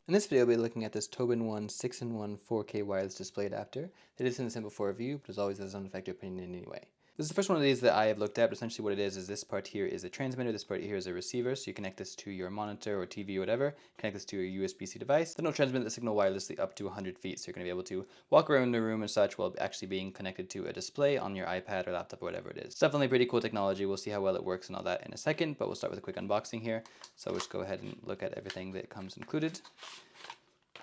In this video, we'll be looking at this TobenONE 6-in-1 4K wireless display adapter. It is in a simple for review, but as always, it doesn't affect your opinion in any way. This is the first one of these that I have looked at, but essentially what it is this part here is a transmitter, this part here is a receiver, so you connect this to your monitor or TV or whatever, connect this to your USB-C device, then it'll transmit the signal wirelessly up to 100 feet, so you're going to be able to walk around the room and such while actually being connected to a display on your iPad or laptop or whatever it is. It's definitely pretty cool technology. We'll see how well it works and all that in a second, but we'll start with a quick unboxing here. So we'll just go ahead and look at everything that comes included.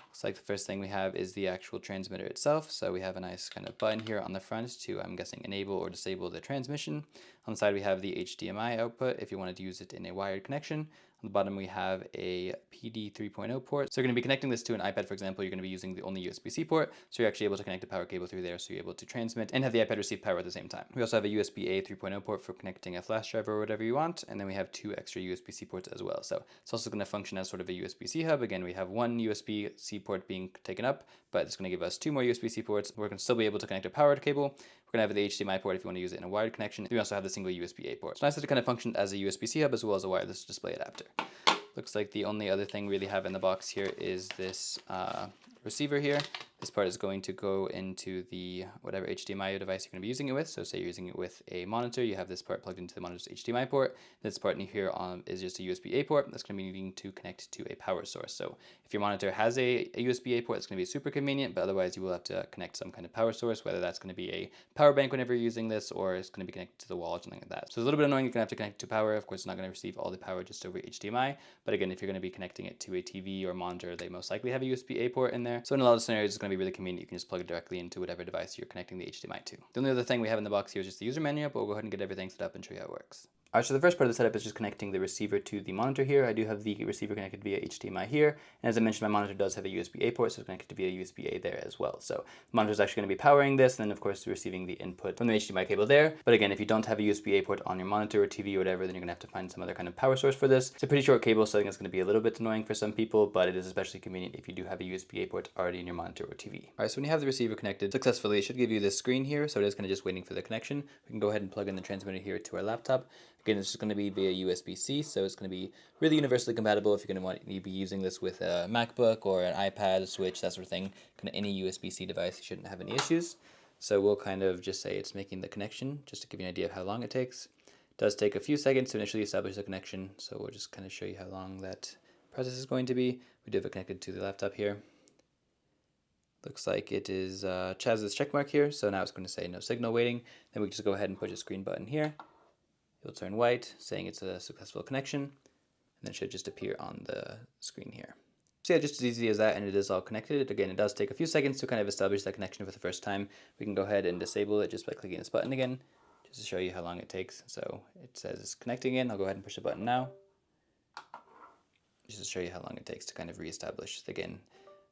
Looks like the first thing we have is the actual transmitter itself. So we have a nice kind of button here on the front to, I'm guessing, enable or disable the transmission. On the side we have the HDMI output if you wanted to use it in a wired connection. On the bottom we have a PD 3.0 port. So you're going to be connecting this to an iPad, for example. You're going to be using the only USB-C port. So you're actually able to connect a power cable through there, so you're able to transmit and have the iPad receive power at the same time. We also have a USB-A 3.0 port for connecting a flash drive or whatever you want. And then we have two extra USB-C ports as well. So it's also going to function as sort of a USB-C hub. Again, we have one USB-C port being taken up, but it's going to give us two more USB-C ports. We're going to still be able to connect a power cable. We're going to have the HDMI port if you want to use it in a wired connection. We also have the single USB-A port. It's nice that it kind of functions as a USB-C hub as well as a wireless display adapter. Looks like the only other thing we really have in the box here is this receiver here. This part is going to go into the whatever HDMI device you're going to be using it with. So say you're using it with a monitor, you have this part plugged into the monitor's HDMI port. This part in here is just a USB-A port that's going to be needing to connect to a power source. So if your monitor has a USB-A port, it's going to be super convenient, but otherwise you will have to connect some kind of power source, whether that's going to be a power bank whenever you're using this, or it's going to be connected to the wall or something like that. So it's a little bit annoying. You're going to have to connect to power. Of course, it's not going to receive all the power just over HDMI. But again, if you're going to be connecting it to a TV or monitor, they most likely have a USB-A port in there. So in a lot of scenarios, it's going to be really convenient. You can just plug it directly into whatever device you're connecting the HDMI to. The only other thing we have in the box here is just the user manual, but we'll go ahead and get everything set up and show you how it works. Alright, so the first part of the setup is just connecting the receiver to the monitor here. I do have the receiver connected via HDMI here. And as I mentioned, my monitor does have a USB-A port, so it's connected via USB-A there as well. So the monitor is actually going to be powering this, and then of course receiving the input from the HDMI cable there. But again, if you don't have a USB-A port on your monitor or TV or whatever, then you're going to have to find some other kind of power source for this. It's a pretty short cable, so I think it's going to be a little bit annoying for some people, but it is especially convenient if you do have a USB-A port already in your monitor or TV. Alright, so when you have the receiver connected successfully, it should give you this screen here, so it is kind of just waiting for the connection. We can go ahead and plug in the transmitter here to our laptop. Again, it's just going to be via USB-C, so it's going to be really universally compatible if you're going to want to be using this with a MacBook or an iPad, a Switch, that sort of thing. Kind of any USB-C device, you shouldn't have any issues. So we'll kind of just say it's making the connection, just to give you an idea of how long it takes. It does take a few seconds to initially establish the connection, so we'll just kind of show you how long that process is going to be. We do have it connected to the laptop here. Looks like it is has this check mark here, so now it's going to say no signal waiting. Then we can just go ahead and push this green button here. It'll turn white, saying it's a successful connection, and then it should just appear on the screen here. So yeah, just as easy as that, and it is all connected. Again, it does take a few seconds to kind of establish that connection for the first time. We can go ahead and disable it just by clicking this button again, just to show you how long it takes. So it says it's connecting in. I'll go ahead and push the button now, just to show you how long it takes to kind of reestablish. Again,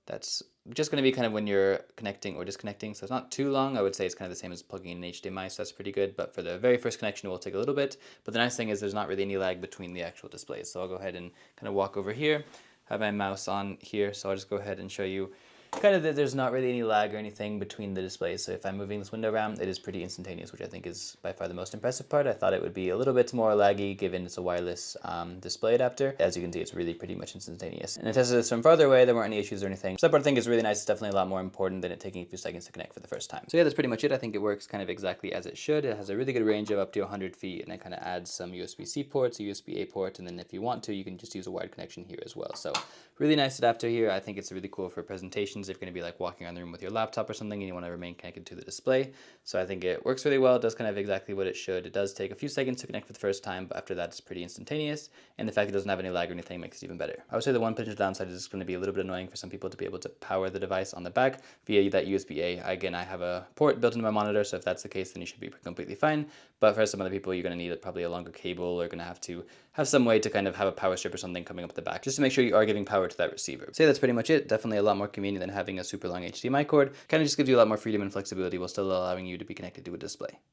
that's just going to be kind of when you're connecting or disconnecting, so it's not too long. I would say it's kind of the same as plugging in an HDMI, so that's pretty good. But for the very first connection, it will take a little bit. But the nice thing is there's not really any lag between the actual displays. So I'll go ahead and kind of walk over here, have my mouse on here, so I'll just go ahead and show you kind of that there's not really any lag or anything between the displays. So if I'm moving this window around, it is pretty instantaneous, which I think is by far the most impressive part. I thought it would be a little bit more laggy given it's a wireless display adapter. As you can see, it's really pretty much instantaneous. And I tested this from farther away, there weren't any issues or anything. So that part I think is really nice. It's definitely a lot more important than it taking a few seconds to connect for the first time. So yeah, that's pretty much it. I think it works kind of exactly as it should. It has a really good range of up to 100 feet, and it kind of adds some USB-C ports, a USB-A port, and then if you want to, you can just use a wired connection here as well. So really nice adapter here. I think it's really cool for presentations if you're going to be like walking around the room with your laptop or something and you want to remain connected to the display. So I think it works really well. It does kind of exactly what it should. It does take a few seconds to connect for the first time, but after that it's pretty instantaneous. And the fact it doesn't have any lag or anything makes it even better. I would say the one potential downside is it's going to be a little bit annoying for some people to be able to power the device on the back via that USB-A. Again, I have a port built into my monitor, so if that's the case, then you should be completely fine. But for some other people, you're going to need probably a longer cable, or going to have some way to kind of have a power strip or something coming up the back, just to make sure you are giving power to that receiver. So yeah, that's pretty much it. Definitely a lot more convenient than having a super long HDMI cord. Kind of just gives you a lot more freedom and flexibility while still allowing you to be connected to a display.